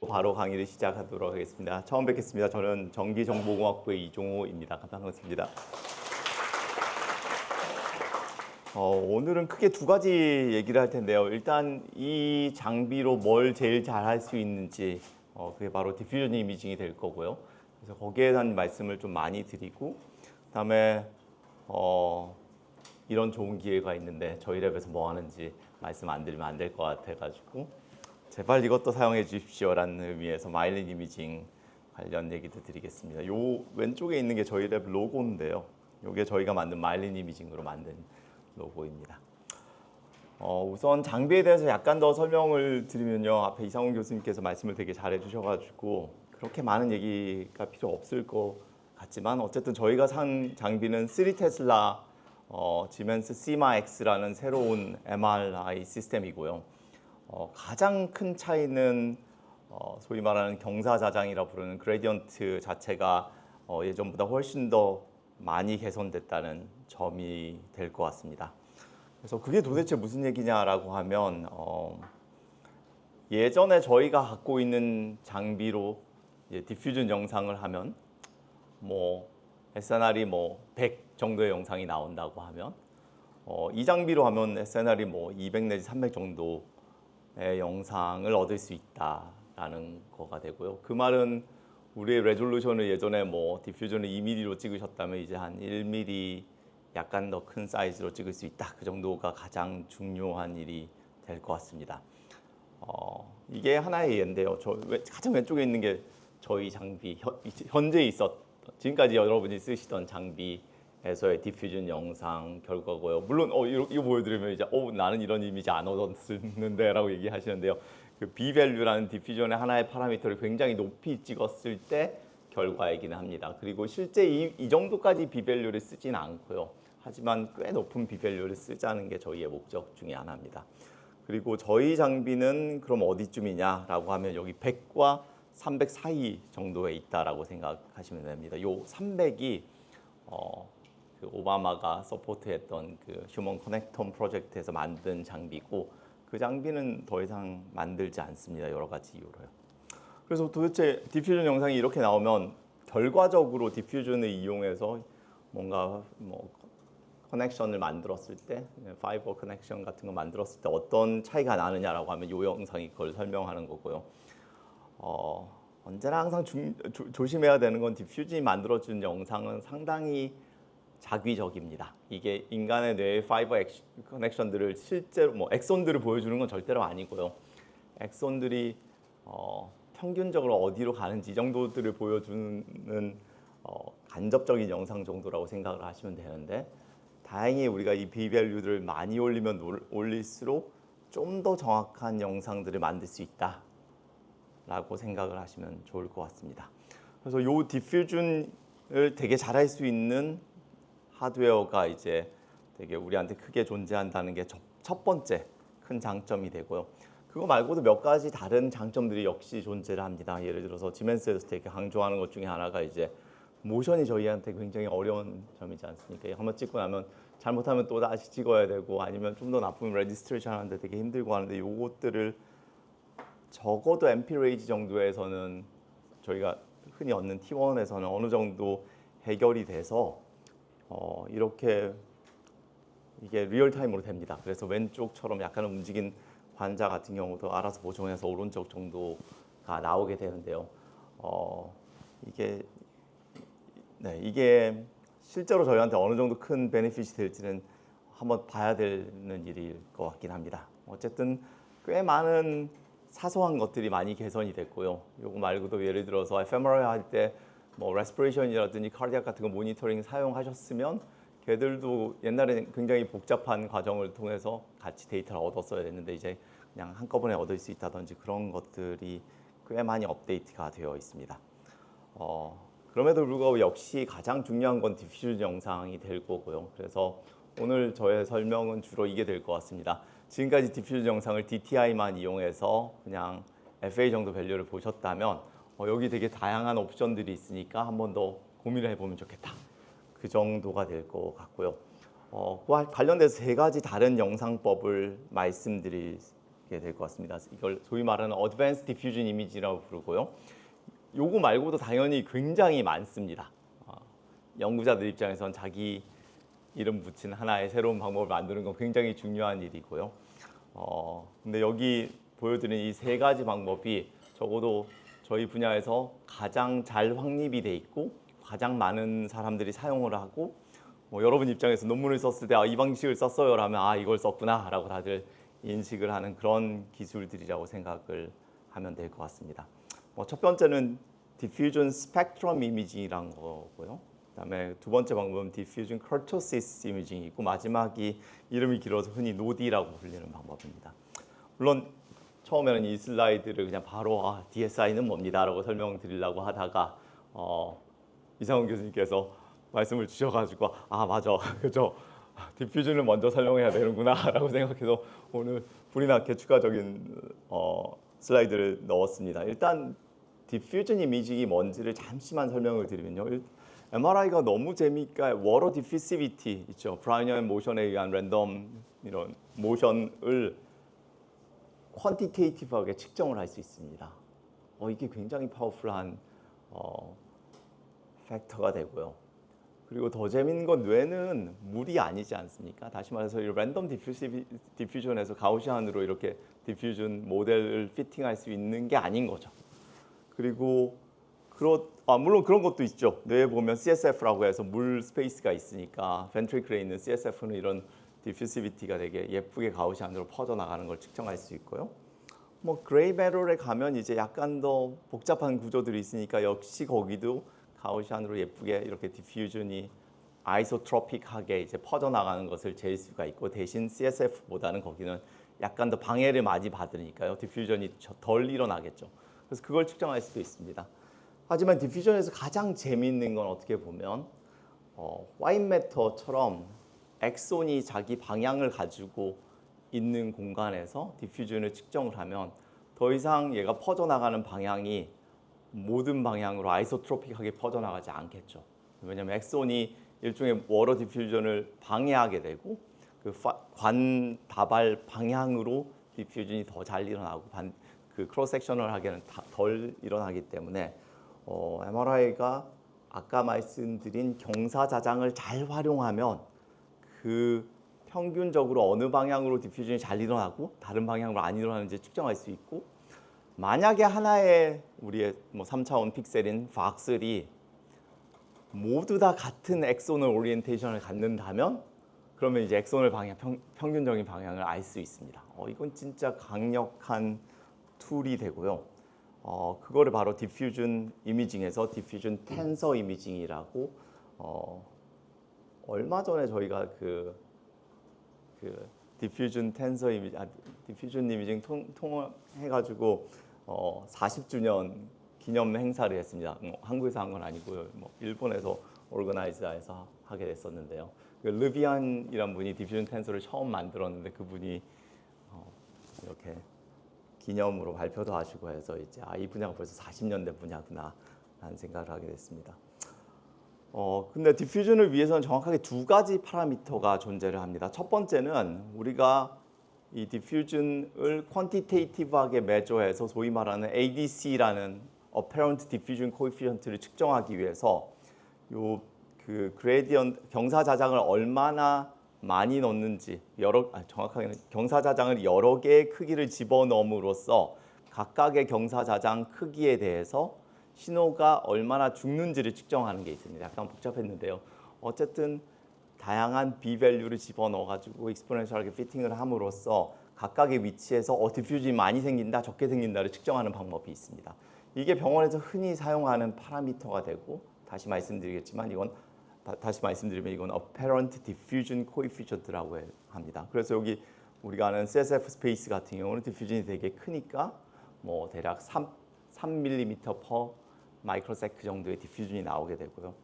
바로 강의를 시작하도록 하겠습니다. 처음 뵙겠습니다. 저는 전기정보공학부의 이종호입니다. 반갑습니다. 오늘은 크게 두 가지 얘기를 할 텐데요. 일단 이 장비로 뭘 제일 잘 할 수 있는지, 그게 바로 디퓨전 이미징이 될 거고요. 그래서 거기에 대한 말씀을 좀 많이 드리고, 그다음에 이런 좋은 기회가 있는데 저희 랩에서 뭐 하는지 말씀 안 드리면 안 될 것 같아가지고 제발 이것도 사용해 주십시오라는 의미에서 마일린 이미징 관련 얘기도 드리겠습니다. 요 왼쪽에 있는 게 저희 랩 로고인데요. 이게 저희가 만든 마일린 이미징으로 만든 로고입니다. 우선 장비에 대해서 약간 더 설명을 드리면요. 앞에 이상훈 교수님께서 말씀을 되게 잘해 주셔가지고 그렇게 많은 얘기가 필요 없을 것 같지만 어쨌든 저희가 산 장비는 3테슬라 지멘스 시마-X라는 새로운 MRI 시스템이고요. 가장 큰 차이는 소위 말하는 경사자장이라 부르는 그레디언트 자체가 예전보다 훨씬 더 많이 개선됐다는 점이 될 것 같습니다. 그래서 그게 도대체 무슨 얘기냐라고 하면 예전에 저희가 갖고 있는 장비로 디퓨전 영상을 하면 뭐 SNR이 뭐 100 정도의 영상이 나온다고 하면 이 장비로 하면 SNR이 뭐 200 내지 300 정도 영상을 얻을 수 있다라는 거가 되고요. 그 말은 우리의 레졸루션을 예전에 뭐 디퓨전을 2mm로 찍으셨다면 이제 한 1mm 약간 더 큰 사이즈로 찍을 수 있다. 그 정도가 가장 중요한 일이 될 것 같습니다. 이게 하나의 예인데요. 가장 왼쪽에 있는 게 저희 장비, 현재 지금까지 여러분이 쓰시던 장비에서의 디퓨전 영상 결과고요. 물론 이거 보여드리면 이제 나는 이런 이미지 안 얻었는데라고 얘기하시는데요. 그 B-밸류라는 디퓨전의 하나의 파라미터를 굉장히 높이 찍었을 때 결과이기는 합니다. 그리고 실제 이 정도까지 B-밸류를 쓰진 않고요. 하지만 꽤 높은 B-밸류를 쓰자는 게 저희의 목적 중에 하나입니다. 그리고 저희 장비는 그럼 어디쯤이냐라고 하면 여기 100과 300 사이 정도에 있다라고 생각하시면 됩니다. 요 300이 그 오바마가 서포트했던 그 휴먼 커넥텀 프로젝트에서 만든 장비고 그 장비는 더 이상 만들지 않습니다. 여러 가지 이유로요. 그래서 도대체 디퓨전 영상이 이렇게 나오면 결과적으로 디퓨전을 이용해서 뭔가 뭐 커넥션을 만들었을 때 파이버 커넥션 같은 거 만들었을 때 어떤 차이가 나느냐라고 하면 이 영상이 그걸 설명하는 거고요. 언제나 항상 조심해야 되는 건 디퓨전이 만들어준 영상은 상당히 자기적입니다. 이게 인간의 뇌의 파이버 커넥션들을 실제로 뭐 엑손들을 보여주는 건 절대로 아니고요. 엑손들이 평균적으로 어디로 가는지 이 정도들을 보여주는 간접적인 영상 정도라고 생각을 하시면 되는데 다행히 우리가 이 B-밸류들을 많이 올리면 올릴수록 좀 더 정확한 영상들을 만들 수 있다 라고 생각을 하시면 좋을 것 같습니다. 그래서 이 디퓨전을 되게 잘할 수 있는 하드웨어가 이제 되게 우리한테 크게 존재한다는 게 첫 번째 큰 장점이 되고요. 그거 말고도 몇 가지 다른 장점들이 역시 존재를 합니다. 예를 들어서 지멘스에서 되게 강조하는 것 중에 하나가 이제 모션이 저희한테 굉장히 어려운 점이지 않습니까? 한번 찍고 나면 잘못하면 또 다시 찍어야 되고 아니면 좀 더 나쁘면 레지스트레이션 하는데 되게 힘들고 하는데 요것들을 적어도 MP-RAGE 정도에서는 저희가 흔히 얻는 T1에서는 어느 정도 해결이 돼서 이렇게 이게 리얼타임으로 됩니다. 그래서 왼쪽처럼 약간 움직인 관자 같은 경우도 알아서 보정해서 오른쪽 정도가 나오게 되는데요. 이게 실제로 저희한테 어느 정도 큰 베네핏이 될지는 한번 봐야 되는 일일 것 같긴 합니다. 어쨌든 꽤 많은 사소한 것들이 많이 개선이 됐고요. 요거 말고도 예를 들어서 에페머럴 할 때 뭐 레스피레이션이라든지 카디악 같은 거 모니터링 사용하셨으면 걔들도 옛날에는 굉장히 복잡한 과정을 통해서 같이 데이터를 얻었어야 됐는데 이제 그냥 한꺼번에 얻을 수 있다든지 그런 것들이 꽤 많이 업데이트가 되어 있습니다. 그럼에도 불구하고 역시 가장 중요한 건 디퓨전 영상이 될 거고요. 그래서 오늘 저의 설명은 주로 이게 될 것 같습니다. 지금까지 디퓨전 영상을 DTI만 이용해서 그냥 FA 정도 밸류를 보셨다면 여기 되게 다양한 옵션들이 있으니까 한 번 더 고민을 해보면 좋겠다. 그 정도가 될 것 같고요. 그와 관련돼서 세 가지 다른 영상법을 말씀드리게 될 것 같습니다. 이걸 소위 말하는 Advanced Diffusion Image라고 부르고요. 요거 말고도 당연히 굉장히 많습니다. 연구자들 입장에선 자기 이름 붙인 하나의 새로운 방법을 만드는 건 굉장히 중요한 일이고요. 근데 여기 보여드린 이 세 가지 방법이 적어도 저희 분야에서 가장 잘 확립이 돼 있고 가장 많은 사람들이 사용을 하고 여러분 입장에서 논문을 썼을 때 이 방식을 썼어요 라면 이걸 썼구나 라고 다들 인식을 하는 그런 기술들이라고 생각을 하면 될 것 같습니다. 첫 번째는 Diffusion Spectrum Imaging이라는 거고요. 그다음에 두 번째 방법은 Diffusion Kurtosis Imaging이 있고 마지막이 이름이 길어서 흔히 노디라고 불리는 방법입니다. 물론 처음에는 이 슬라이드를 그냥 바로 DSI는 뭡니다 라고 설명드리려고 하다가 이상훈 교수님께서 말씀을 주셔가지고 맞아 그죠 디퓨전을 먼저 설명해야 되는구나 라고 생각해서 오늘 불이 나게 추가적인 슬라이드를 넣었습니다. 일단 디퓨전 이미징이 뭔지를 잠시만 설명을 드리면요. MRI가 너무 재미있게 워러 디피시비티 있죠. 브라이언 모션에 의한 랜덤 이런 모션을 퀀티테이티브하게 측정을 할 수 있습니다. 이게 굉장히 파워풀한 팩터가 되고요. 그리고 더 재밌는 건 뇌는 물이 아니지 않습니까? 다시 말해서 이 랜덤 디퓨전에서 가우시안으로 이렇게 디퓨전 모델을 피팅할 수 있는 게 아닌 거죠. 그리고 물론 그런 것도 있죠. 뇌에 보면 CSF라고 해서 물 스페이스가 있으니까 벤트리클에 있는 CSF는 이런 디퓨시비티가 되게 예쁘게 가우시안으로 퍼져나가는 걸 측정할 수 있고요. 그레이 매터에 가면 이제 약간 더 복잡한 구조들이 있으니까 역시 거기도 가우시안으로 예쁘게 이렇게 디퓨전이 아이소트로픽하게 이제 퍼져나가는 것을 잴 수가 있고 대신 CSF보다는 거기는 약간 더 방해를 많이 받으니까요. 디퓨전이 덜 일어나겠죠. 그래서 그걸 측정할 수도 있습니다. 하지만 디퓨전에서 가장 재미있는 건 어떻게 보면 화이트 매터처럼 엑손이 자기 방향을 가지고 있는 공간에서 디퓨전을 측정을 하면 더 이상 얘가 퍼져나가는 방향이 모든 방향으로 아이소트로픽하게 퍼져나가지 않겠죠. 왜냐하면 엑손이 일종의 워러 디퓨전을 방해하게 되고 그 관다발 방향으로 디퓨전이 더 잘 일어나고 그 크로스 섹셔널하게는 덜 일어나기 때문에 MRI가 아까 말씀드린 경사자장을 잘 활용하면 그 평균적으로 어느 방향으로 디퓨전이 잘 일어나고 다른 방향으로 안 일어나는지 측정할 수 있고 만약에 하나의 우리의 3차원 픽셀인 박슬이 모두 다 같은 엑소널 오리엔테이션을 갖는다면 그러면 이제 엑소널 방향 평균적인 방향을 알 수 있습니다. 이건 진짜 강력한 툴이 되고요. 그거를 바로 디퓨전 이미징에서 디퓨전 텐서 이미징이라고 얼마 전에 저희가 그 디퓨전 텐서 디퓨전 이미징 통해가지고 40주년 기념 행사를 했습니다. 한국에서 한 건 아니고요. 일본에서 오르거나이즈해서 하게 됐었는데요. 르비안이란 분이 디퓨전 텐서를 처음 만들었는데 그분이 이렇게 기념으로 발표도 하시고 해서 이제 이 분야가 벌써 40년 된 분야구나 라는 생각을 하게 됐습니다. 근데 디퓨전을 위해서는 정확하게 두 가지 파라미터가 존재를 합니다. 첫 번째는 우리가 이 디퓨전을 퀀티테이티브하게 매저해서 소위 말하는 ADC라는 Apparent Diffusion Coefficient를 측정하기 위해서 그 그레디언트 경사자장을 얼마나 많이 넣는지 정확하게는 경사자장을 여러 개의 크기를 집어넣음으로써 각각의 경사자장 크기에 대해서 신호가 얼마나 죽는지를 측정하는 게 있습니다. 약간 복잡했는데요. 어쨌든 다양한 비밸류를 집어넣어가지고 익스포넨셜하게 피팅을 함으로써 각각의 위치에서 디퓨전이 많이 생긴다, 적게 생긴다를 측정하는 방법이 있습니다. 이게 병원에서 흔히 사용하는 파라미터가 되고 다시 말씀드리면 이건 Apparent Diffusion Coefficient라고 합니다. 그래서 여기 우리가 아는 CSF 스페이스 같은 경우는 디퓨전이 되게 크니까 대략 3mm per 마이크로세크 정도의 디퓨전이 나오게 되고요.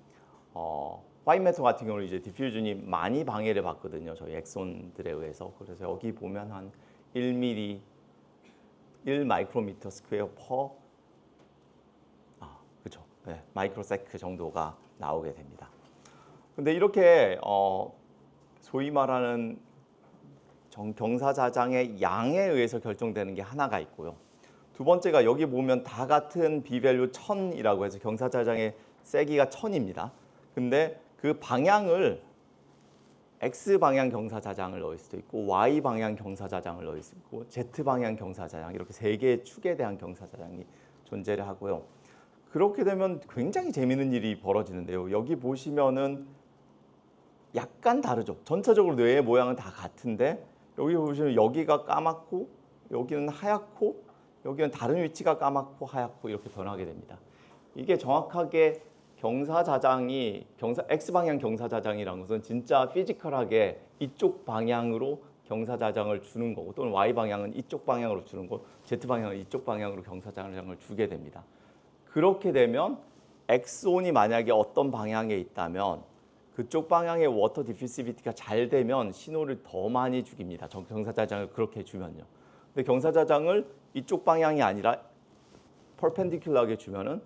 화이트 매터 같은 경우는 이제 디퓨전이 많이 방해를 받거든요. 저희 엑손들에 의해서. 그래서 여기 보면 한 1mm, 1 마이크로미터 스퀘어 퍼 그렇죠. 네, 마이크로세크 정도가 나오게 됩니다. 근데 이렇게 소위 말하는 경사자장의 양에 의해서 결정되는 게 하나가 있고요. 두 번째가 여기 보면 다 같은 비밸류 1000이라고 해서 경사자장의 세기가 1000입니다. 근데 그 방향을 X 방향 경사자장을 넣을 수도 있고 Y 방향 경사자장을 넣을 수 있고 Z 방향 경사자장 이렇게 세 개의 축에 대한 경사자장이 존재를 하고요. 그렇게 되면 굉장히 재미있는 일이 벌어지는데요. 여기 보시면은 약간 다르죠. 전체적으로 뇌의 모양은 다 같은데 여기 보시면 여기가 까맣고 여기는 하얗고 여기는 다른 위치가 까맣고 하얗고 이렇게 변하게 됩니다. 이게 정확하게 경사자장이 X방향 경사자장이라는 것은 진짜 피지컬하게 이쪽 방향으로 경사자장을 주는 거고 또는 Y방향은 이쪽 방향으로 주는 거고 Z방향은 이쪽 방향으로 경사자장을 주게 됩니다. 그렇게 되면 엑손이 만약에 어떤 방향에 있다면 그쪽 방향의 워터 디퓨시비티가 잘 되면 신호를 더 많이 죽입니다. 경사자장을 그렇게 주면요. 근데 경사자장을 이쪽 방향이 아니라 퍼펜디큘러하게 주면은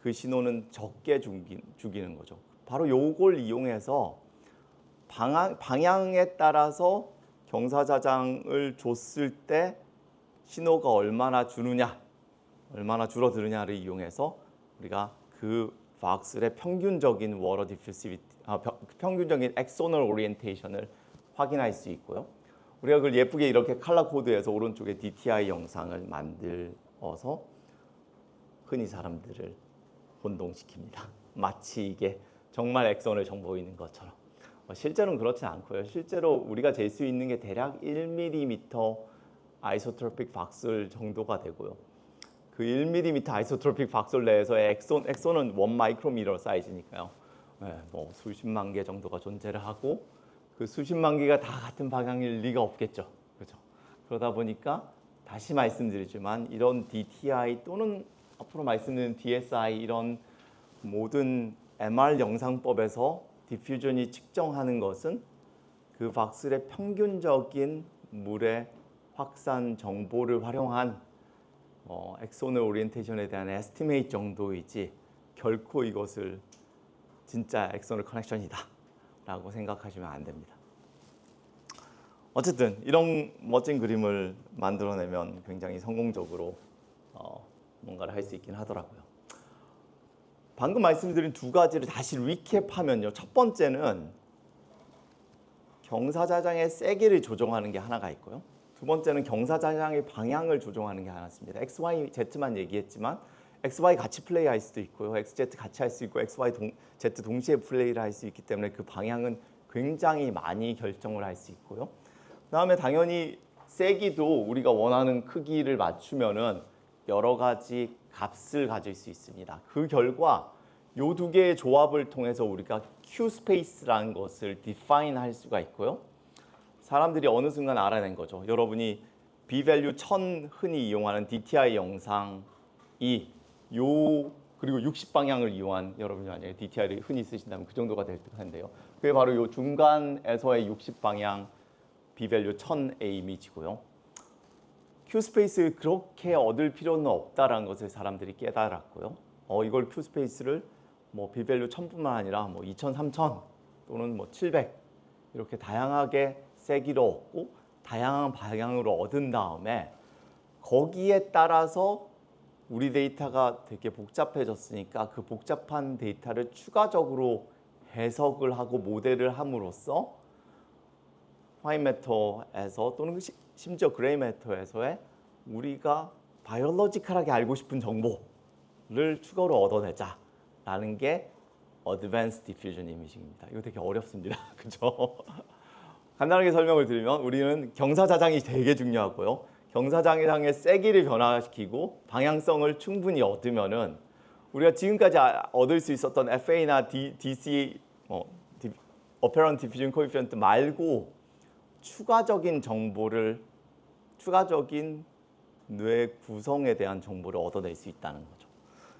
그 신호는 적게 죽이는 거죠. 바로 요걸 이용해서 방향에 따라서 경사자장을 줬을 때 신호가 얼마나 주느냐, 얼마나 줄어드느냐를 이용해서 우리가 그 박슬의 평균적인 워터 디퓨시비티, 평균적인 엑소널 오리엔테이션을 확인할 수 있고요. 우리가 그걸 예쁘게 이렇게 컬러 코드해서 오른쪽에 DTI 영상을 만들어서 흔히 사람들을 혼동시킵니다. 마치 이게 정말 엑선을 정보이는 것처럼. 실제로는 그렇지 않고요. 실제로 우리가 잴 수 있는 게 대략 1mm 아이소트로픽 박슬 정도가 되고요. 그 1mm 아이소트로픽 박슬 내에서의 엑손은 1 마이크로미터 사이즈니까요. 네, 뭐 수십만 개 정도가 존재를 하고 그 수십만 개가 다 같은 방향일 리가 없겠죠. 그렇죠? 그러다 보니까 다시 말씀드리지만 이런 DTI 또는 앞으로 말씀드린 DSI 이런 모든 MR 영상법에서 디퓨전이 측정하는 것은 그 박슬의 평균적인 물의 확산 정보를 활용한 엑소널 오리엔테이션에 대한 에스티메이트 정도이지 결코 이것을 진짜 엑소널 커넥션이다 라고 생각하시면 안 됩니다. 어쨌든 이런 멋진 그림을 만들어내면 굉장히 성공적으로 뭔가를 할 수 있긴 하더라고요. 방금 말씀드린 두 가지를 다시 리캡하면요. 첫 번째는 경사자장의 세기를 조정하는 게 하나가 있고요. 두 번째는 경사자장의 방향을 조정하는 게 하나 있습니다. X, Y, Z만 얘기했지만 X, Y 같이 플레이할 수도 있고요. X, Z 같이 할 수 있고 X, Y, Z 동시에 플레이를 할 수 있기 때문에 그 방향은 굉장히 많이 결정을 할 수 있고요. 그다음에 당연히 세기도 우리가 원하는 크기를 맞추면은 여러 가지 값을 가질 수 있습니다. 그 결과 이 두 개의 조합을 통해서 우리가 Q 스페이스라는 것을 define 할 수가 있고요. 사람들이 어느 순간 알아낸 거죠. 여러분이 B-value 1000 흔히 이용하는 DTI 영상이 그리고 60방향을 이용한 여러분이 만약에 DTI를 흔히 쓰신다면 그 정도가 될 텐데요. 그게 바로 이 중간에서의 60방향 B-value 1000의 이미지고요. Q-스페이스 그렇게 얻을 필요는 없다라는 것을 사람들이 깨달았고요. 이걸 Q-스페이스를 뭐 B-value 1000뿐만 아니라 뭐 2000, 3000 또는 뭐 700 이렇게 다양하게 세기로 얻고 다양한 방향으로 얻은 다음에 거기에 따라서 우리 데이터가 되게 복잡해졌으니까 그 복잡한 데이터를 추가적으로 해석을 하고 모델을 함으로써 화이트 매터에서 또는 심지어 그레이 매터에서의 우리가 바이올로지컬하게 알고 싶은 정보를 추가로 얻어내자라는 게 어드밴스 디퓨전 이미징입니다. 이거 되게 어렵습니다. 그죠? 간단하게 설명을 드리면 우리는 경사자장이 되게 중요하고요. 경사자장의 세기를 변화시키고 방향성을 충분히 얻으면은 우리가 지금까지 얻을 수 있었던 FA나 DC, Apparent Diffusion Coefficient 말고 추가적인 정보를, 추가적인 뇌 구성에 대한 정보를 얻어낼 수 있다는 거죠.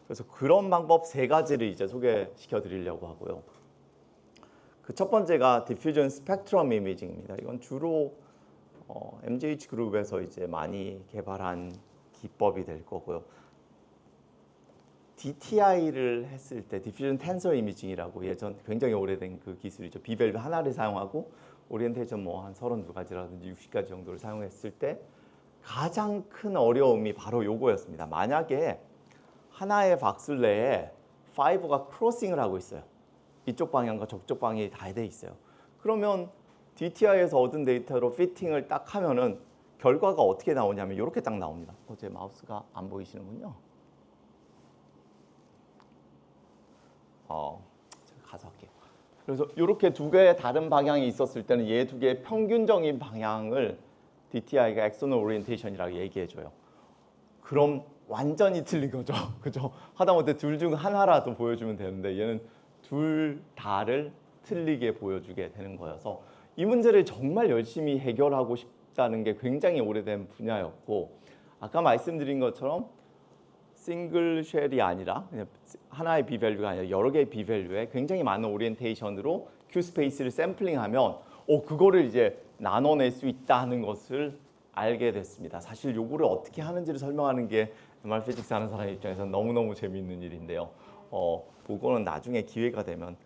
그래서 그런 방법 세 가지를 이제 소개시켜 드리려고 하고요. 그 첫 번째가 디퓨전 스펙트럼 이미징입니다. 이건 주로 MGH 그룹에서 이제 많이 개발한 기법이 될 거고요. DTI를 했을 때 디퓨전 텐서 이미징이라고 예전 굉장히 오래된 그 기술이죠. 비밸브 하나를 사용하고 오리엔테이션 뭐 한 32가지라든지 60가지 정도를 사용했을 때 가장 큰 어려움이 바로 요거였습니다. 만약에 하나의 박술 내에 5가 크로싱을 하고 있어요. 이쪽 방향과 저쪽 방향이 다 돼 있어요. 그러면 DTI에서 얻은 데이터로 피팅을 딱 하면은 결과가 어떻게 나오냐면 이렇게 딱 나옵니다. 제 마우스가 안 보이시는군요. 제가 가서 할게요. 그래서 이렇게 두 개의 다른 방향이 있었을 때는 얘 두 개의 평균적인 방향을 DTI가 엑스터널 오리엔테이션이라고 얘기해줘요. 그럼 완전히 틀린 거죠. 그죠? 하다못해 둘 중 하나라도 보여주면 되는데 얘는 둘 다를 틀리게 보여주게 되는 거여서 이 문제를 정말 열심히 해결하고 싶다는 게 굉장히 오래된 분야였고 아까 말씀드린 것처럼 싱글 쉘이 아니라 그냥 하나의 비밸류가 아니라 여러 개의 비밸류에 굉장히 많은 오리엔테이션으로 Q 스페이스를 샘플링하면 그거를 이제 나눠낼 수 있다는 것을 알게 됐습니다. 사실 요거를 어떻게 하는지를 설명하는 게 MR 피직스 하는 사람 입장에서 너무너무 재미있는 일인데요. 그거는 나중에 기회가 되면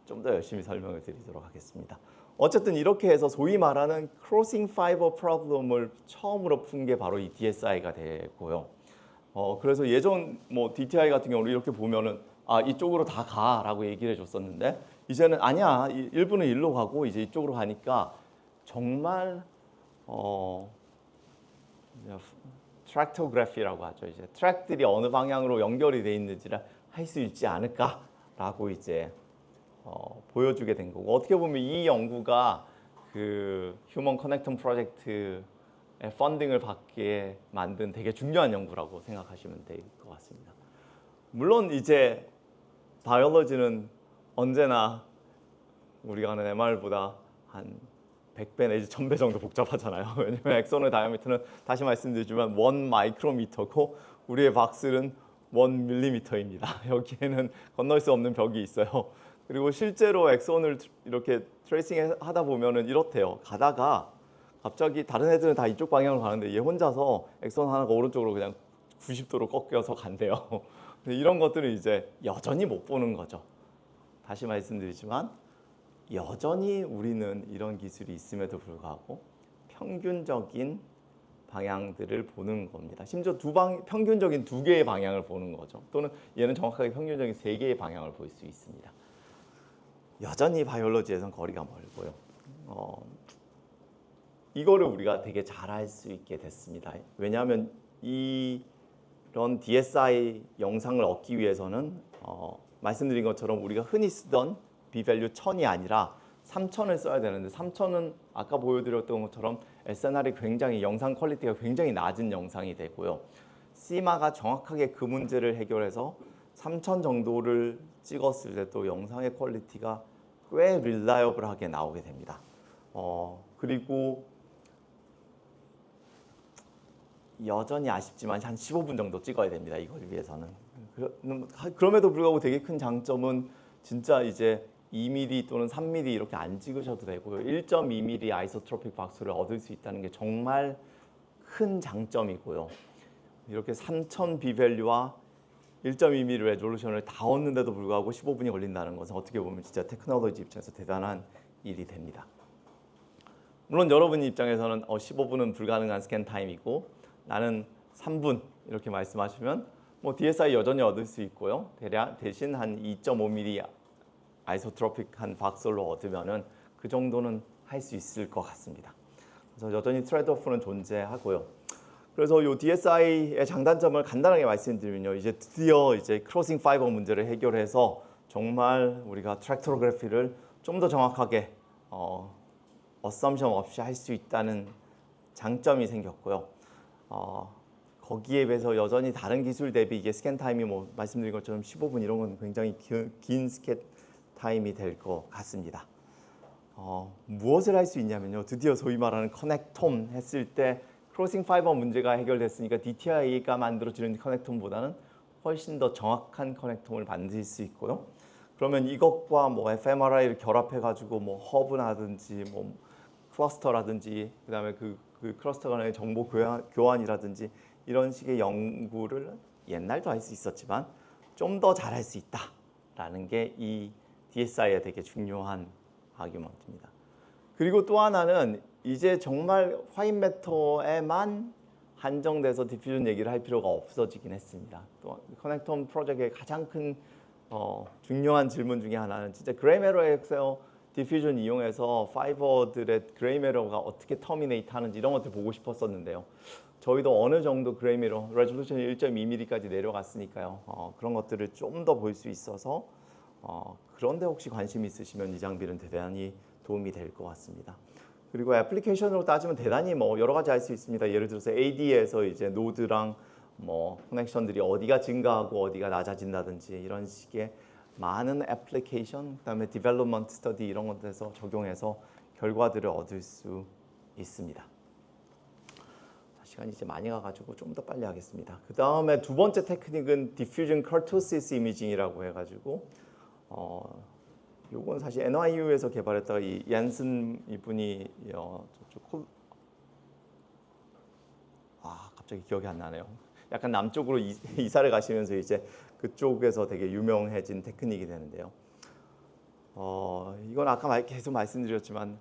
좀 더 열심히 설명을 드리도록 하겠습니다. 어쨌든 이렇게 해서 소위 말하는 크로싱 파이버 프로블럼을 처음으로 푼 게 바로 이 DSI가 되고요. 그래서 예전 뭐 DTI 같은 경우는 이렇게 보면은 이쪽으로 다 가라고 얘기를 해줬었는데 이제는 아니야 일부는 일로 가고 이제 이쪽으로 가니까 정말 트랙토그래피라고 하죠. 이제 트랙들이 어느 방향으로 연결이 돼 있는지를 할 수 있지 않을까라고 이제 보여주게 된 거고 어떻게 보면 이 연구가 그 휴먼 커넥텀 프로젝트의 펀딩을 받게 만든 되게 중요한 연구라고 생각하시면 될 것 같습니다. 물론 이제 바이올로지는 언제나 우리가 하는 MR보다 한 100배 내지 1000배 정도 복잡하잖아요. 왜냐면 엑소노의 다이아미터는 다시 말씀드리지만 1 마이크로미터고 우리의 박슬은 1 밀리미터입니다. 여기에는 건널 수 없는 벽이 있어요. 그리고 실제로 엑선을 이렇게 트레이싱 하다 보면은 이렇대요. 가다가 갑자기 다른 애들은 다 이쪽 방향으로 가는데 얘 혼자서 엑선 하나가 오른쪽으로 그냥 90도로 꺾여서 간대요. 이런 것들은 이제 여전히 못 보는 거죠. 다시 말씀드리지만 여전히 우리는 이런 기술이 있음에도 불구하고 평균적인 방향들을 보는 겁니다. 심지어 평균적인 두 개의 방향을 보는 거죠. 또는 얘는 정확하게 평균적인 세 개의 방향을 볼 수 있습니다. 여전히 바이올로지에선 거리가 멀고요. 이거를 우리가 되게 잘할 수 있게 됐습니다. 왜냐하면 이런 DSI 영상을 얻기 위해서는 말씀드린 것처럼 우리가 흔히 쓰던 비밸류 1000이 아니라 3000을 써야 되는데 3000은 아까 보여드렸던 것처럼 SNR이 굉장히 영상 퀄리티가 굉장히 낮은 영상이 되고요. 시마가 정확하게 그 문제를 해결해서 3000 정도를 찍었을 때 또 영상의 퀄리티가 꽤 릴라이어블하게 나오게 됩니다. 그리고 여전히 아쉽지만 한 15분 정도 찍어야 됩니다. 이걸 위해서는. 그럼에도 불구하고 되게 큰 장점은 진짜 이제 2mm 또는 3mm 이렇게 안 찍으셔도 되고요. 1.2mm 아이소트로픽 박수를 얻을 수 있다는 게 정말 큰 장점이고요. 이렇게 3000 비밸류와 1.2mm 레졸루션을 다 얻는데도 불구하고 15분이 걸린다는 것은 어떻게 보면 진짜 테크놀로지 입장에서 대단한 일이 됩니다. 물론 여러분 입장에서는 15분은 불가능한 스캔 타임이고 나는 3분 이렇게 말씀하시면 뭐 DSI 여전히 얻을 수 있고요. 대신 한 2.5mm 아이소트로픽한 박솔로 얻으면은 그 정도는 할 수 있을 것 같습니다. 그래서 여전히 트레이드오프는 존재하고요. 그래서 이 DSI의 장단점을 간단하게 말씀드리면요. 이제 드디어 이제 크로싱 파이버 문제를 해결해서 정말 우리가 트랙토그래피를 좀 더 정확하게 어썸션 없이 할 수 있다는 장점이 생겼고요. 거기에 비해서 여전히 다른 기술 대비 이게 스캔 타임이 뭐 말씀드린 것처럼 15분 이런 건 굉장히 긴 스캔 타임이 될 것 같습니다. 무엇을 할 수 있냐면요. 드디어 소위 말하는 커넥톰 했을 때 크로싱 파이버 문제가 해결됐으니까 DTI가 만들어주는 커넥톰보다는 훨씬 더 정확한 커넥톰을 만들 수 있고요. 그러면 이것과 뭐 fMRI를 결합해가지고 뭐 허브라든지 뭐 클러스터라든지 그다음에 그 클러스터 간의 정보 교환이라든지 이런 식의 연구를 옛날도 할 수 있었지만 좀 더 잘할 수 있다라는 게 이 DSI의 되게 중요한 아규먼트입니다. 그리고 또 하나는 이제 정말 화인 매터에만 한정돼서 디퓨전 얘기를 할 필요가 없어지긴 했습니다. 또 커넥텀 프로젝트의 가장 큰 중요한 질문 중에 하나는 진짜 그레이 매터에서 디퓨전 이용해서 파이버들의 그레이 매터가 어떻게 터미네이트 하는지 이런 것들 보고 싶었었는데요. 저희도 어느 정도 그레이 매터 레졸루션이 1.2mm까지 내려갔으니까요. 그런 것들을 좀 더 볼 수 있어서 그런데 혹시 관심 있으시면 이 장비는 대단히 도움이 될 것 같습니다. 그리고 애플리케이션으로 따지면 대단히 뭐 여러 가지 할 수 있습니다. 예를 들어서 AD에서 이제 노드랑 뭐 커넥션들이 어디가 증가하고 어디가 낮아진다든지 이런 식의 많은 애플리케이션, 그다음에 디벨롭먼트 스터디 이런 것에서 적용해서 결과들을 얻을 수 있습니다. 시간이 이제 많이 가가지고 좀 더 빨리 하겠습니다. 그 다음에 두 번째 테크닉은 디퓨전 커토시스 이미징이라고 해가지고 요건 사실 NYU에서 개발했다가 이 얀슨 이분이 갑자기 기억이 안 나네요. 약간 남쪽으로 이사를 가시면서 이제 그쪽에서 되게 유명해진 테크닉이 되는데요. 이건 아까 계속 말씀드렸지만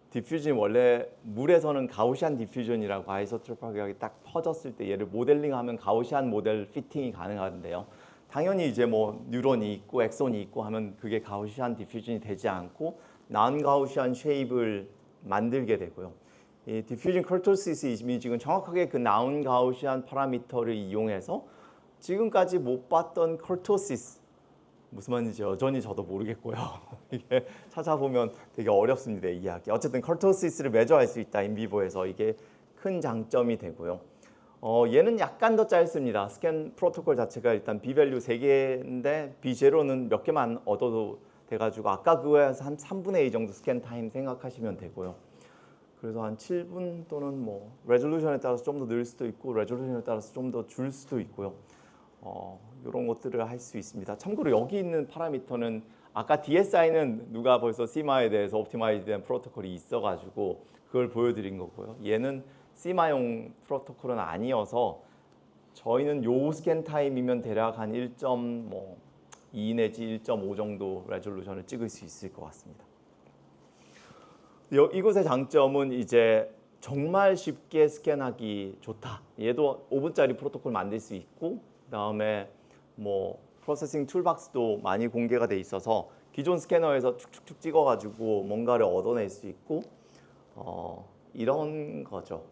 디퓨전이 원래 물에서는 가우시안 디퓨전이라고 아이소트로프하게 딱 퍼졌을 때 얘를 모델링하면 가우시안 모델 피팅이 가능한데요. 당연히 이제 뭐 뉴런이 있고 엑손이 있고 하면 그게 가우시안 디퓨전이 되지 않고 난 가우시안 쉐입을 만들게 되고요. 이 디퓨전 커토시스 이미징은 정확하게 그 나온 가우시안 파라미터를 이용해서 지금까지 못 봤던 커토시스 무슨 말인지 여전히 저도 모르겠고요. 이게 찾아보면 되게 어렵습니다, 이해하기. 어쨌든 커토시스를 매저할 수 있다, 인비보에서. 이게 큰 장점이 되고요. 얘는 약간 더 짧습니다. 스캔 프로토콜 자체가 일단 비밸류 3개인데 비제로는 몇 개만 얻어도 돼가지고 아까 그거에서 한 3분의 2 정도 스캔 타임 생각하시면 되고요. 그래서 한 7분 또는 뭐 레졸루션에 따라서 좀 더 늘 수도 있고 레졸루션에 따라서 좀 더 줄 수도 있고요. 이런 것들을 할 수 있습니다. 참고로 여기 있는 파라미터는 아까 DSI는 누가 벌써 CMA에 대해서 옵티마이즈된 프로토콜이 있어가지고 그걸 보여드린 거고요. 얘는 CMA용 프로토콜은 아니어서 저희는 요 스캔 타임이면 대략 한 1.2 내지 1.5 정도 레졸루션을 찍을 수 있을 것 같습니다. 이곳의 장점은 이제 정말 쉽게 스캔하기 좋다. 얘도 5분짜리 프로토콜 만들 수 있고 그다음에 뭐 프로세싱 툴박스도 많이 공개가 돼 있어서 기존 스캐너에서 축축축 찍어가지고 뭔가를 얻어낼 수 있고 이런 거죠.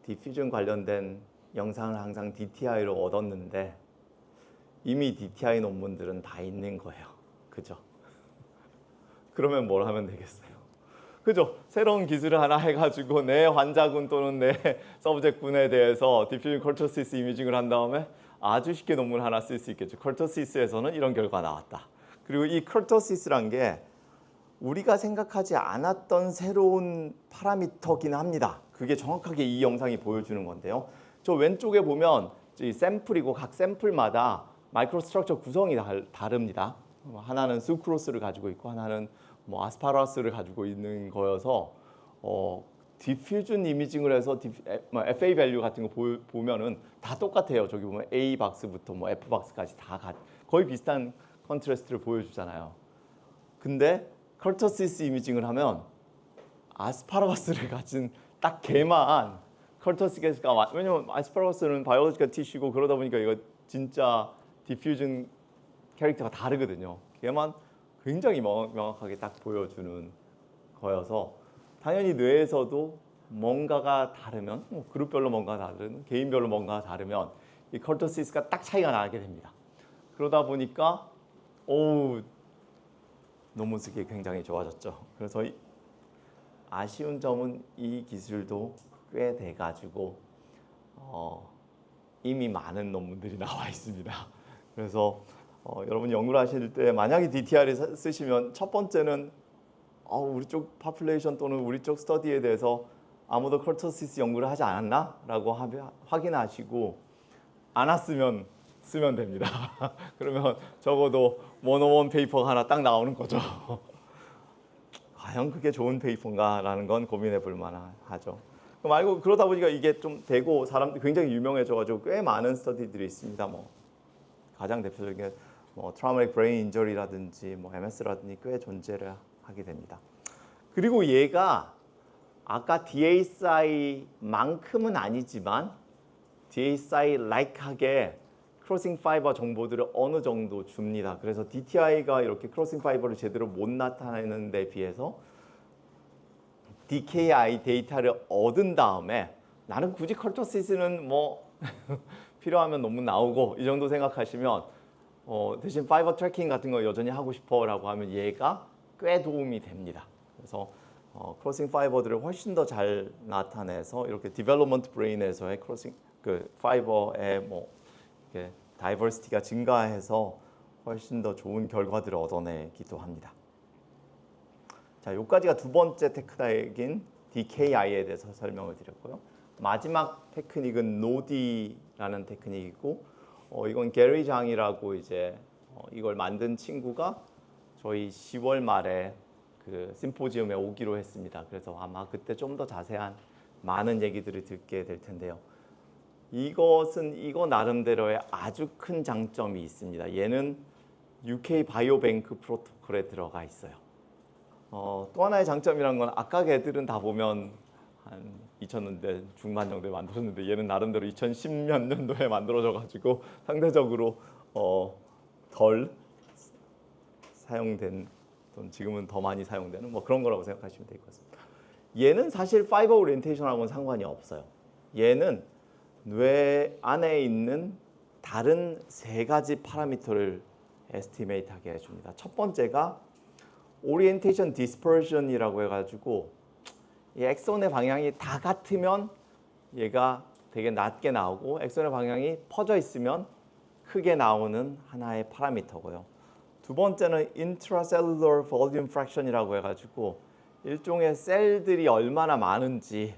디퓨전 관련된 영상을 항상 DTI로 얻었는데 이미 DTI 논문들은 다 있는 거예요. 그죠? 그러면 뭘 하면 되겠어요? 그죠? 새로운 기술을 하나 해가지고 내 환자군 또는 내 서브젝군에 대해서 디퓨전 커토시스 이미징을 한 다음에 아주 쉽게 논문 하나 쓸 수 있겠죠. 커토시스에서는 이런 결과 나왔다. 그리고 이 커토시스란 게 우리가 생각하지 않았던 새로운 파라미터긴 합니다. 그게 정확하게 이 영상이 보여주는 건데요. 저 왼쪽에 보면 이 샘플이고 각 샘플마다 마이크로 스트럭처 구성이 다릅니다. 하나는 수크로스를 가지고 있고 하나는 뭐 아스파라스를 가지고 있는 거여서 디퓨전 이미징을 해서 FA 밸류 같은 거 보면은 다 똑같아요. 저기 보면 A 박스부터 뭐 F 박스까지 다 거의 비슷한 컨트라스트를 보여주잖아요. 근데 커토시스 이미징을 하면 아스파라거스를 가진 딱 걔만 커토시스가 왜냐면 아스파라거스는 바이올로지컬 티슈고 그러다 보니까 이거 진짜 디퓨전 캐릭터가 다르거든요. 걔만 굉장히 명확하게 딱 보여주는 거여서 당연히 뇌에서도 뭔가가 다르면 그룹별로 뭔가가 다른 개인별로 뭔가가 다르면 이 커토시스가 딱 차이가 나게 됩니다. 그러다 보니까 논문 쓰기 굉장히 좋아졌죠. 그래서 아쉬운 점은 이 기술도 꽤 돼가지고 이미 많은 논문들이 나와 있습니다. 그래서 여러분 연구를 하실 때 만약에 DTR을 쓰시면 첫 번째는 우리 쪽 파퓰레이션 또는 우리 쪽 스터디에 대해서 아무도 커토시스 연구를 하지 않았나? 라고 확인하시고 안 왔으면 쓰면 됩니다. 그러면 적어도 101 페이퍼가 하나 딱 나오는 거죠. 과연 그게 좋은 페이퍼인가라는 건 고민해 볼 만하죠. 말고 그러다 보니까 이게 좀 되고 사람들이 굉장히 유명해져가지고 꽤 많은 스터디들이 있습니다. 뭐 가장 대표적인 게 뭐 트라우마틱 브레인 인저리라든지 뭐 MS라든지 꽤 존재를 하게 됩니다. 그리고 얘가 아까 DASI만큼은 아니지만 DASI-like하게 크로싱 파이버 정보들을 어느 정도 줍니다. 그래서 DTI가 이렇게 크로싱 파이버를 제대로 못 나타내는 데 비해서 DKI 데이터를 얻은 다음에 나는 굳이 컬처시스는 뭐 필요하면 논문 나오고 이 정도 생각하시면 대신 파이버 트래킹 같은 거 여전히 하고 싶어라고 하면 얘가 꽤 도움이 됩니다. 그래서 크로싱 파이버들을 훨씬 더 잘 나타내서 이렇게 디벨롭먼트 브레인에서의 크로싱 그 파이버의 뭐 이렇게 다이버시티가 증가해서 훨씬 더 좋은 결과들을 얻어내기도 합니다. 자, 여기까지가 두 번째 테크닉인 DKI에 대해서 설명을 드렸고요. 마지막 테크닉은 노디라는 테크닉이고 이건 게리 장이라고 이제 이걸 만든 친구가 저희 10월 말에 그 심포지움에 오기로 했습니다. 그래서 아마 그때 좀 더 자세한 많은 얘기들을 듣게 될 텐데요. 이거 나름대로의 아주 큰 장점이 있습니다. 얘는 UK 바이오뱅크 프로토콜에 들어가 있어요. 또 하나의 장점이란 건 아까 걔들은 다 보면 한 2000년대 중반 정도에 만들었는데 얘는 나름대로 2010년 년도에 만들어져가지고 상대적으로 덜 사용된 또 지금은 더 많이 사용되는 뭐 그런 거라고 생각하시면 될 것 같습니다. 얘는 사실 파이버 오리엔테이션하고는 상관이 없어요. 얘는 뇌 안에 있는 다른 세 가지 파라미터를 에스티메이트하게 해줍니다. 첫 번째가 오리엔테이션 디스퍼션이라고 해가지고 이 엑손의 방향이 다 같으면 얘가 되게 낮게 나오고 엑손의 방향이 퍼져 있으면 크게 나오는 하나의 파라미터고요. 두 번째는 intracellular volume fraction이라고 해가지고 일종의 셀들이 얼마나 많은지에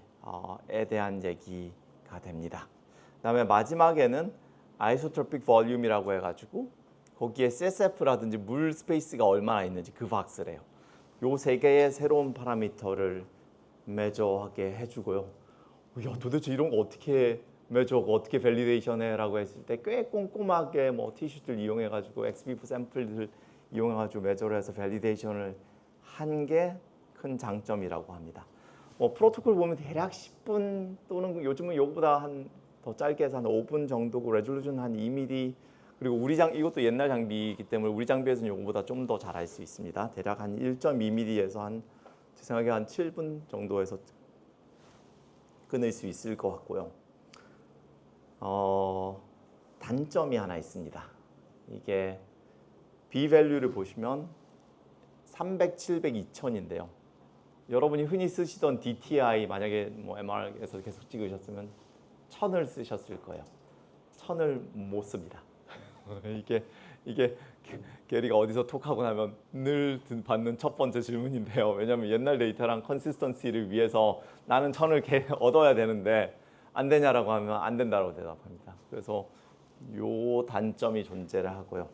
대한 얘기가 됩니다. 그다음에 마지막에는 아이소트로픽 볼륨이라고 해가지고 거기에 CSF라든지 물 스페이스가 얼마나 있는지 그 박스를 해요. 요 세 개의 새로운 파라미터를 매저하게 해주고요. 야, 도대체 이런 거 어떻게 매저하고 어떻게 밸리데이션해라고 했을 때 꽤 꼼꼼하게 뭐 티슈들 이용해가지고 엑스비프 샘플들 이용해가지고 매저를 해서 밸리데이션을 한 게 큰 장점이라고 합니다. 뭐 프로토콜 보면 대략 10분 또는 요즘은 요거보다 한 더 짧게 해서 한 5분 정도고 레졸루션 한 2mm 그리고 이것도 옛날 장비이기 때문에 우리 장비에서는 요거보다 좀 더 잘할 수 있습니다. 대략 한 1.2mm에서 제 생각에 한 7분 정도에서 끊을 수 있을 것 같고요. 단점이 하나 있습니다. 이게 B-밸류를 보시면 300, 700, 2000인데요. 여러분이 흔히 쓰시던 DTI 만약에 뭐 MR에서 계속 찍으셨으면 1000을 쓰셨을 거예요. 1000을 못 씁니다. 이게 게리가 어디서 톡하고 나면 늘 받는 첫 번째 질문인데요. 왜냐하면 옛날 데이터랑 컨시스턴시를 위해서 나는 1000을 얻어야 되는데 안 되냐라고 하면 안 된다고 대답합니다. 그래서 요 단점이 존재를 하고요.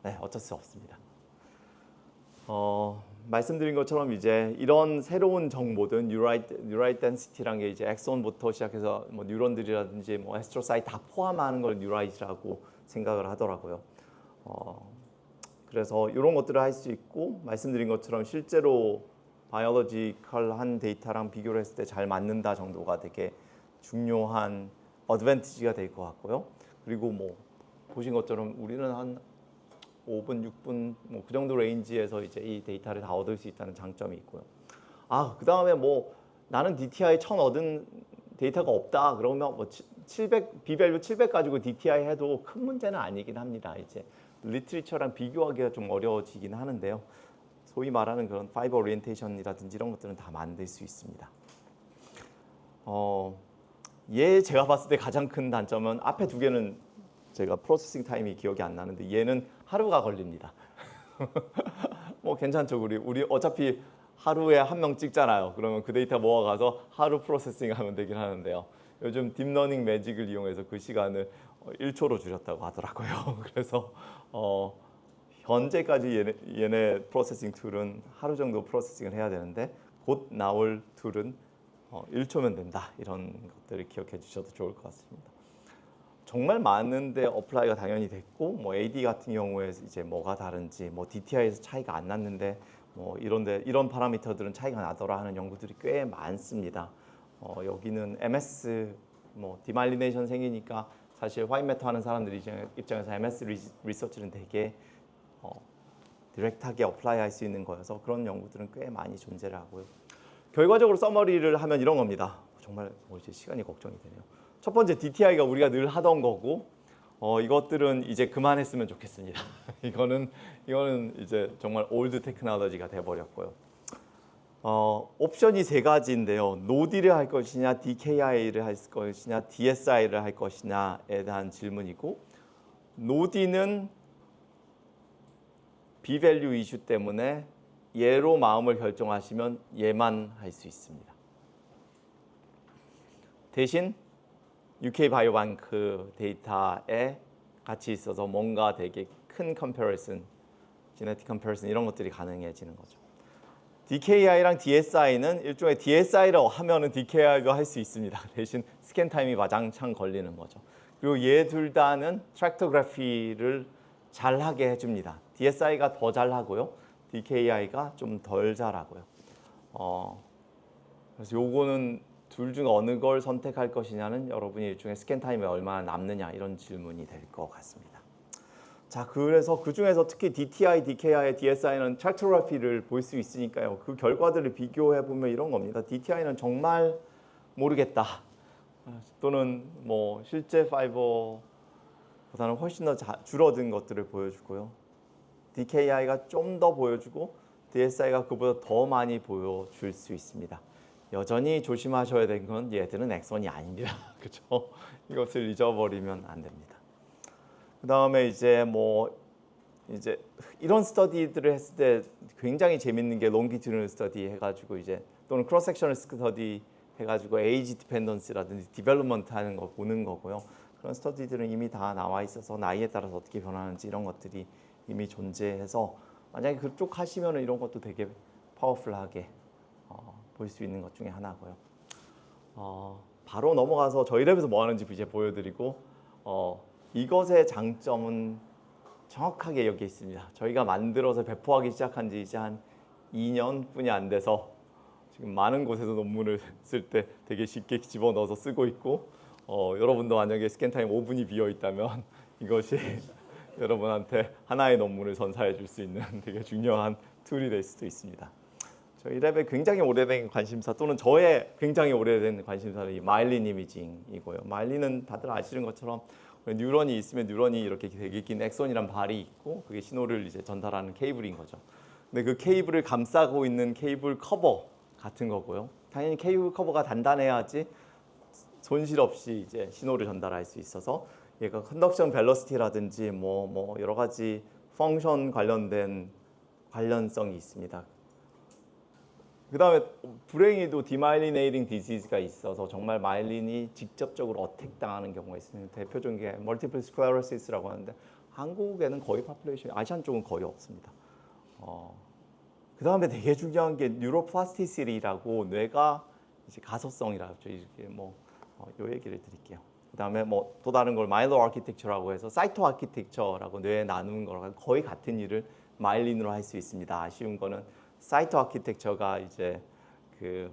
네, 어쩔 수 없습니다. 말씀드린 것처럼 이제 이런 새로운 정보든 뉴라이트 덴시티란 게 이제 엑손부터 시작해서 뭐 뉴런들이라든지 뭐 에스트로사이트 다 포함하는 걸 뉴라이트라고 생각을 하더라고요. 그래서 이런 것들을 할 수 있고 말씀드린 것처럼 실제로 바이올로지컬한 데이터랑 비교를 했을 때 잘 맞는다 정도가 되게 중요한 어드밴티지가 될 것 같고요. 그리고 뭐 보신 것처럼 우리는 한 5분, 6분 뭐 그 정도 레인지에서 이제 이 데이터를 다 얻을 수 있다는 장점이 있고요. 그 다음에 뭐 나는 DTI 1000 얻은 데이터가 없다. 그러면 뭐 700 비밸류 700 가지고 DTI 해도 큰 문제는 아니긴 합니다. 이제 리트리처랑 비교하기가 좀 어려워지긴 하는데요. 소위 말하는 그런 파이버 오리엔테이션이라든지 이런 것들은 다 만들 수 있습니다. 얘 제가 봤을 때 가장 큰 단점은 앞에 두 개는 제가 프로세싱 타임이 기억이 안 나는데 얘는 하루가 걸립니다. 뭐 괜찮죠. 우리 어차피 하루에 한 명 찍잖아요. 그러면 그 데이터 모아가서 하루 프로세싱 하면 되긴 하는데요. 요즘 딥러닝 매직을 이용해서 그 시간을 1초로 줄였다고 하더라고요. 그래서 현재까지 얘네 프로세싱 툴은 하루 정도 프로세싱을 해야 되는데 곧 나올 툴은 1초면 된다. 이런 것들을 기억해 주셔도 좋을 것 같습니다. 정말 많은데 어플라이가 당연히 됐고 뭐 AD 같은 경우에 이제 뭐가 다른지 뭐 DTI에서 차이가 안 났는데 뭐 이런 파라미터들은 차이가 나더라 하는 연구들이 꽤 많습니다. 여기는 MS 뭐 디마일리네이션 생기니까 사실 화이트 매터 하는 사람들 입장에서 MS 리서치는 되게 디렉트하게 어플라이 할 수 있는 거여서 그런 연구들은 꽤 많이 존재를 하고요. 결과적으로 서머리를 하면 이런 겁니다. 정말 이제 시간이 걱정이 되네요. 첫 번째 DTI가 우리가 늘 하던 거고 이것들은 이제 그만했으면 좋겠습니다. 이거는 이제 정말 올드 테크놀로지가 돼버렸고요. 옵션이 세 가지인데요. 노디를 할 것이냐, DKI를 할 것이냐, DSI를 할 것이냐에 대한 질문이고 노디는 비밸류 이슈 때문에 얘로 마음을 결정하시면 얘만 할 수 있습니다. 대신 UK 바이오뱅크 데이터에 같이 있어서 뭔가 되게 큰 컴패리슨, 제네틱 컴패리슨 이런 것들이 가능해지는 거죠. DKI랑 DSI는 일종의 DSI를 하면은 DKI도 할 수 있습니다. 대신 스캔 타임이 와장창 걸리는 거죠. 그리고 얘 둘 다는 트랙토그래피를 잘하게 해줍니다. DSI가 더 잘하고요. DKI가 좀 덜 잘하고요. 그래서 요거는 둘 중 어느 걸 선택할 것이냐는 여러분이 일종의 스캔 타임이 얼마나 남느냐 이런 질문이 될 것 같습니다. 자, 그래서 그 중에서 특히 DTI, DKI, DSI는 트랙토그래피를 볼 수 있으니까요. 그 결과들을 비교해 보면 이런 겁니다. DTI는 정말 모르겠다. 또는 뭐 실제 파이버보다는 훨씬 더 줄어든 것들을 보여주고요. DKI가 좀 더 보여주고 DSI가 그보다 더 많이 보여줄 수 있습니다. 여전히 조심하셔야 되는 건 얘들은 엑선이 아닙니다. 그렇죠? 이것을 잊어버리면 안 됩니다. 그 다음에 이제 이런 스터디들을 했을 때 굉장히 재밌는 게 롱기튜디널 스터디 해가지고 이제 또는 크로스 섹셔널 스터디 해가지고 에이지 디펜던스라든지 디벨롭먼트 하는 거 보는 거고요. 그런 스터디들은 이미 다 나와 있어서 나이에 따라서 어떻게 변하는지 이런 것들이 이미 존재해서 만약에 그쪽 하시면은 이런 것도 되게 파워풀하게 볼 수 있는 것 중에 하나고요. 바로 넘어가서 저희 랩에서 뭐 하는지 이제 보여드리고 이것의 장점은 정확하게 여기 있습니다. 저희가 만들어서 배포하기 시작한 지 이제 한 2년뿐이 안 돼서 지금 많은 곳에서 논문을 쓸 때 되게 쉽게 집어넣어서 쓰고 있고 여러분도 만약에 스캔타임 5분이 비어 있다면 이것이 여러분한테 하나의 논문을 선사해 줄 수 있는 되게 중요한 툴이 될 수도 있습니다. 저희 랩의 굉장히 오래된 관심사 또는 저의 굉장히 오래된 관심사는 이 마일린 이미징이고요. 마일린은 다들 아시는 것처럼 뉴런이 있으면 뉴런이 이렇게 되게 긴 엑선이란 발이 있고 그게 신호를 이제 전달하는 케이블인 거죠. 근데 그 케이블을 감싸고 있는 케이블 커버 같은 거고요. 당연히 케이블 커버가 단단해야지 손실 없이 이제 신호를 전달할 수 있어서 얘가 컨덕션 벨로시티라든지 뭐 여러 가지 펑션 관련된 관련성이 있습니다. 그 다음에 불행히도 디마일리네이팅 디지즈가 있어서 정말 마일린이 직접적으로 어택 당하는 경우가 있습니다. 대표적인 게 멀티플 스클레로시스라고 하는데 한국에는 거의 파퓰레이션, 아시안 쪽은 거의 없습니다. 그 다음에 되게 중요한 게 뉴로플라스티시티라고 뇌가 이제 가소성이라고 하죠. 이렇게 요 얘기를 드릴게요. 그 다음에 또 다른 걸 마일로 아키텍처라고 해서 사이토 아키텍처라고 뇌에 나누는 거랑 거의 같은 일을 마일린으로 할 수 있습니다. 아쉬운 거는 사이토 아키텍처가 이제 그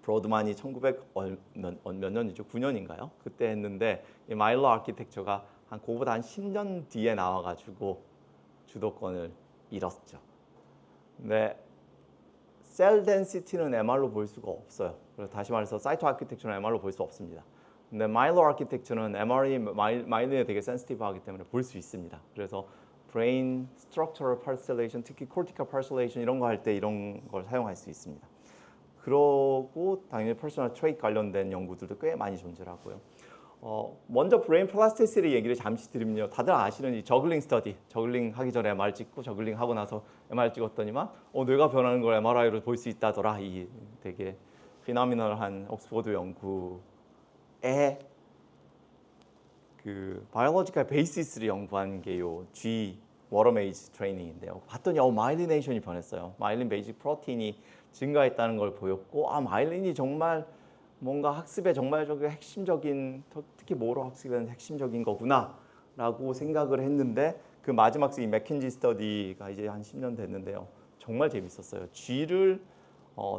브로드만이 1900 몇 년이죠? 9년인가요? 그때 했는데 이 마일로 아키텍처가 그거보다 한 10년 뒤에 나와가지고 주도권을 잃었죠. 근데 셀 덴시티는 MR로 볼 수가 없어요. 그래서 다시 말해서 사이토 아키텍처는 MR로 볼 수 없습니다. 근데 마일로 아키텍처는 MR이 마일린에 되게 센시티브하기 때문에 볼 수 있습니다. 그래서 브레인 스트럭처럴 파르셀레이션, 특히 코르티컬 파르셀레이션 이런 거 할 때 이런 걸 사용할 수 있습니다. 그러고 당연히 퍼스널 트레이트 관련된 연구들도 꽤 많이 존재하고요. 먼저 브레인 플라스티시티 얘기를 잠시 드리면요. 다들 아시는 이 저글링 스터디, 저글링 하기 전에 MR 찍고 저글링 하고 나서 MR 찍었더니만 뇌가 변하는 걸 MRI로 볼 수 있다더라. 이 되게 피노미널한 옥스퍼드 연구에 그 바이올로지컬 베이시스를 연구한 게 요 G 워터메이즈 트레이닝인데요. 봤더니 마일리네이션이 변했어요. 마일린 베이직 프로틴이 증가했다는 걸 보였고, 마일린이 정말 뭔가 학습에 정말 핵심적인, 특히 모로 학습에는 핵심적인 거구나라고 생각을 했는데, 그 마지막 이 맥킨지 스터디가 이제 한 10년 됐는데요. 정말 재밌었어요. G를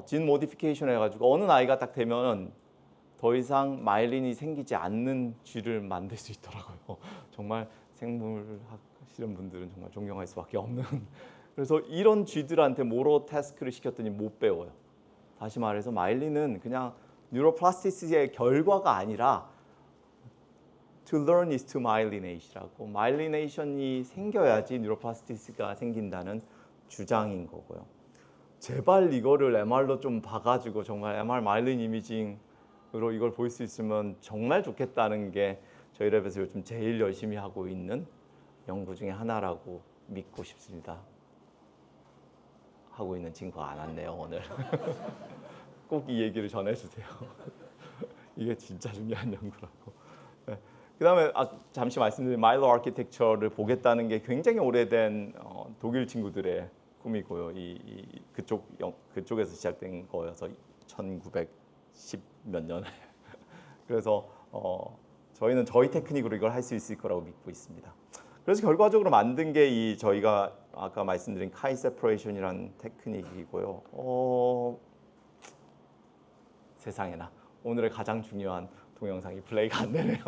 진 모디피케이션 해가지고 어느 나이가 딱 되면 더 이상 마일린이 생기지 않는 G를 만들 수 있더라고요. 정말 생물학 하시는 분들은 정말 존경할 수밖에 없는. 그래서 이런 G들한테 모로 태스크를 시켰더니 못 배워요. 다시 말해서 마일린은 그냥 뉴로플라스티시티의 결과가 아니라 to learn is to myelinate라고, 마일리네이션이 생겨야지 뉴로플라스티시티가 생긴다는 주장인 거고요. 제발 이거를 MR로 좀 봐가지고 정말 MR 마일린 이미징으로 이걸 볼 수 있으면 정말 좋겠다는 게 저희 랩에서 요즘 제일 열심히 하고 있는 연구 중에 하나라고 믿고 싶습니다. 하고 있는 친구가 안 왔네요 오늘. 꼭 이 얘기를 전해주세요. 이게 진짜 중요한 연구라고. 네. 그다음에 잠시 말씀드린 마일로 아키텍처를 보겠다는 게 굉장히 오래된 독일 친구들의 꿈이고요. 그쪽에서 시작된 거여서 1910 몇 년에. 그래서 저희는 저희 테크닉으로 이걸 할 수 있을 거라고 믿고 있습니다. 그래서 결과적으로 만든 게 저희가 아까 말씀드린 카이 세퍼레이션이라는 테크닉이고요. 세상에나 오늘의 가장 중요한 동영상이 플레이가 안 되네요.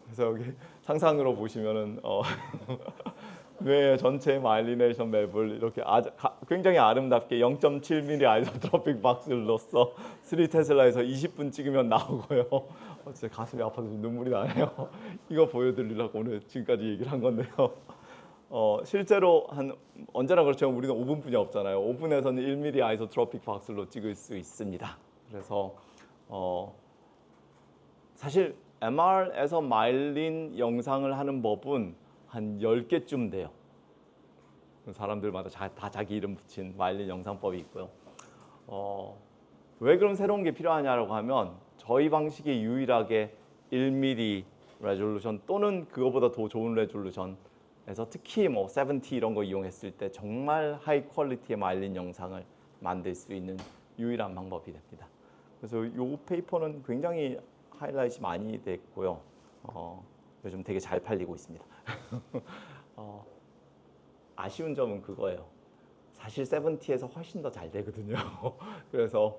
그래서 여기 상상으로 보시면은 뇌 전체 마일리네이션 맵을 이렇게 굉장히 아름답게 0.7mm 아이소트로픽 박스를 넣었어. 3테슬라에서 20분 찍으면 나오고요. 진짜 가슴이 아파서 눈물이 나네요. 이거 보여드리려고 오늘 지금까지 얘기를 한 건데요. 실제로 언제나 그렇죠. 우리는 5분뿐이 없잖아요. 5분에서는 1mm 아이소트로픽 박스로 찍을 수 있습니다. 그래서 사실 MR에서 마일린 영상을 하는 법은 한 10개쯤 돼요. 사람들마다 다 자기 이름 붙인 마일린 영상법이 있고요. 왜 그럼 새로운 게 필요하냐라고 하면 저희 방식이 유일하게 1mm 레졸루션 또는 그거보다 더 좋은 레졸루션에서 특히 70 이런 거 이용했을 때 정말 하이 퀄리티의 마일린 영상을 만들 수 있는 유일한 방법이 됩니다. 그래서 이 페이퍼는 굉장히 하이라이트이 많이 됐고요. 요즘 되게 잘 팔리고 있습니다. 아쉬운 점은 그거예요. 사실 70에서 훨씬 더 잘 되거든요. 그래서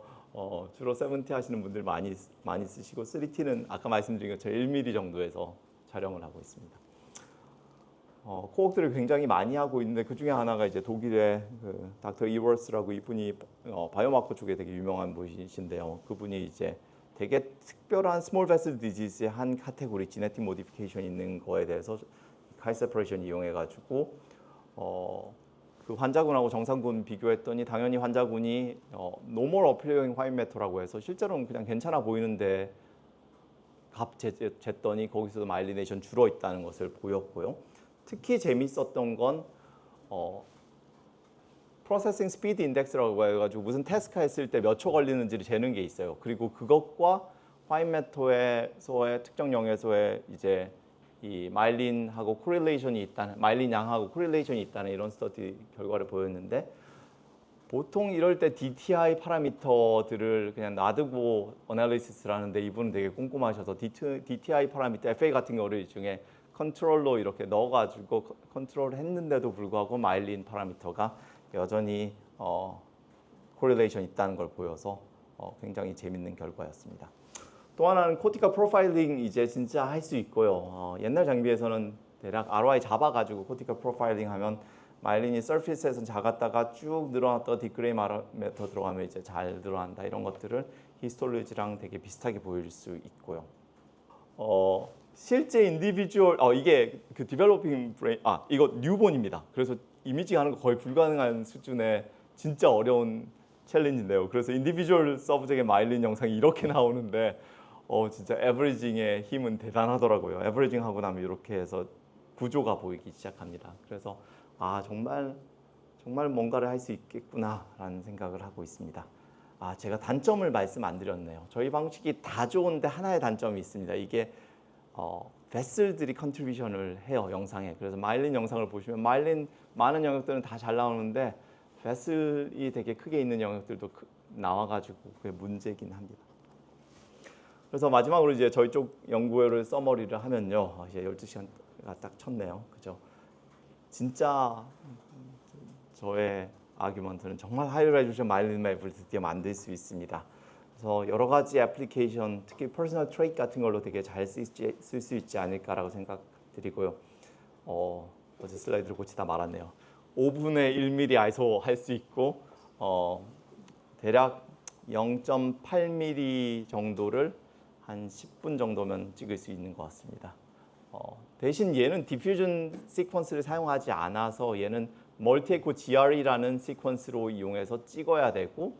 주로 70 하시는 분들 많이 쓰시고 3T는 아까 말씀드린 것처럼 1mm 정도에서 촬영을 하고 있습니다. 코어들을 굉장히 많이 하고 있는데 그 중에 하나가 이제 독일의 그 닥터 이월스라고, 이분이 바이오마커 쪽에 되게 유명한 분이신데요. 그분이 이제 되게 특별한 스몰 베슬 디지즈의 한 카테고리 지네틱 모디피케이션 있는 거에 대해서 카이 세퍼레이션 이용해 가지고 그 환자군하고 정상군 비교했더니 당연히 환자군이 노멀 어필링 화이트 매터라고 해서 실제로는 그냥 괜찮아 보이는데 값 쟀더니 거기서도 마일리네이션 줄어 있다는 것을 보였고요. 특히 재밌었던 건 프로세싱 스피드 인덱스라고 해가지고 무슨 태스크 했을 때 몇 초 걸리는지를 재는 게 있어요. 그리고 그것과 화이트 매터에서의 특정 영에서의 이제 이 마일린하고 코릴레이션이 있다는, 마일린 양하고 코릴레이션이 있다는 이런 스터디 결과를 보였는데, 보통 이럴 때 DTI 파라미터들을 그냥 놔두고 어널리시스를 하는데 이분은 되게 꼼꼼하셔서 DTI 파라미터 FA 같은 거를 중에 컨트롤로 이렇게 넣어가지고 컨트롤을 했는데도 불구하고 마일린 파라미터가 여전히 코릴레이션이 있다는 걸 보여서 굉장히 재밌는 결과였습니다. 또 하나는 코티컬 프로파일링 이제 진짜 할 수 있고요. 옛날 장비에서는 대략 ROI 잡아가지고 코티컬 프로파일링 하면 마일린이 서피스에서 작았다가 쭉 늘어났다가 딥그레이메터 들어가면 이제 잘 늘어난다, 이런 것들을 히스톨로지랑 되게 비슷하게 보일 수 있고요. 실제 인디비주얼 이게 그 디벨로핑 브레인 이거 뉴본입니다. 그래서 이미징 하는 거 거의 불가능한 수준의 진짜 어려운 챌린지인데요. 그래서 인디비주얼 서브젝의 마일린 영상이 이렇게 나오는데 진짜 에버리징의 힘은 대단하더라고요. 에버리징 하고 나면 이렇게 해서 구조가 보이기 시작합니다. 그래서 정말 뭔가를 할 수 있겠구나라는 생각을 하고 있습니다. 제가 단점을 말씀 안 드렸네요. 저희 방식이 다 좋은데 하나의 단점이 있습니다. 이게 베슬들이 컨트리뷰션을 해요, 영상에. 그래서 마일린 영상을 보시면 마일린 많은 영역들은 다 잘 나오는데 베슬이 되게 크게 있는 영역들도 나와가지고 그게 문제긴 합니다. 그래서 마지막으로 이제 저희 쪽 연구를 서머리를 하면요, 이제 12시간가 딱 쳤네요, 그죠? 진짜 저의 아규먼트는 정말 하이 레졸루션 마일린 맵을 드디어 만들 수 있습니다. 그래서 여러 가지 애플리케이션, 특히 퍼스널 트레이트 같은 걸로 되게 잘 쓸 수 있지 않을까라고 생각드리고요. 어제 슬라이드를 고치다 말았네요. 5분의 1mm ISO 할 수 있고 대략 0.8mm 정도를 한 10분 정도면 찍을 수 있는 것 같습니다. 대신 얘는 디퓨전 시퀀스를 사용하지 않아서 얘는 멀티에코 GRE라는 시퀀스로 이용해서 찍어야 되고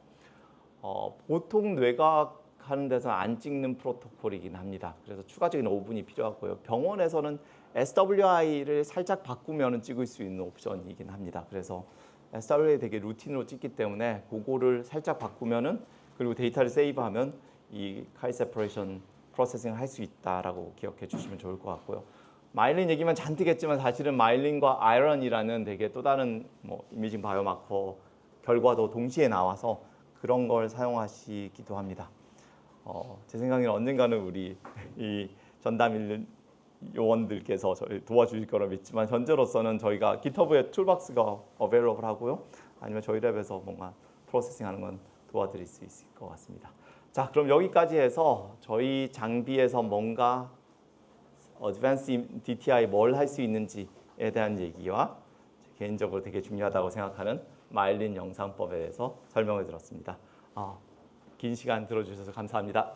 보통 뇌과학 하는 데서 안 찍는 프로토콜이긴 합니다. 그래서 추가적인 5분이 필요하고요. 병원에서는 SWI를 살짝 바꾸면 찍을 수 있는 옵션이긴 합니다. 그래서 SWI 되게 루틴으로 찍기 때문에 그거를 살짝 바꾸면은 그리고 데이터를 세이브하면 이 카이 세퍼레이션 프로세싱을 할 수 있다라고 기억해 주시면 좋을 것 같고요. 마일린 얘기만 잔뜩 했지만 사실은 마일린과 아이런이라는 되게 또 다른 뭐 이미징 바이오마커 결과도 동시에 나와서 그런 걸 사용하시기도 합니다. 제 생각에는 언젠가는 우리 이 전담 요원들께서 저희 도와주실 거라 믿지만 현재로서는 저희가 GitHub에 툴박스가 어베일러블 하고요. 아니면 저희 랩에서 뭔가 프로세싱하는 건 도와드릴 수 있을 것 같습니다. 자, 그럼 여기까지 해서 저희 장비에서 뭔가 어드밴스 DTI 뭘 할 수 있는지에 대한 얘기와 개인적으로 되게 중요하다고 생각하는 마일린 영상법에 대해서 설명을 드렸습니다. 긴 시간 들어주셔서 감사합니다.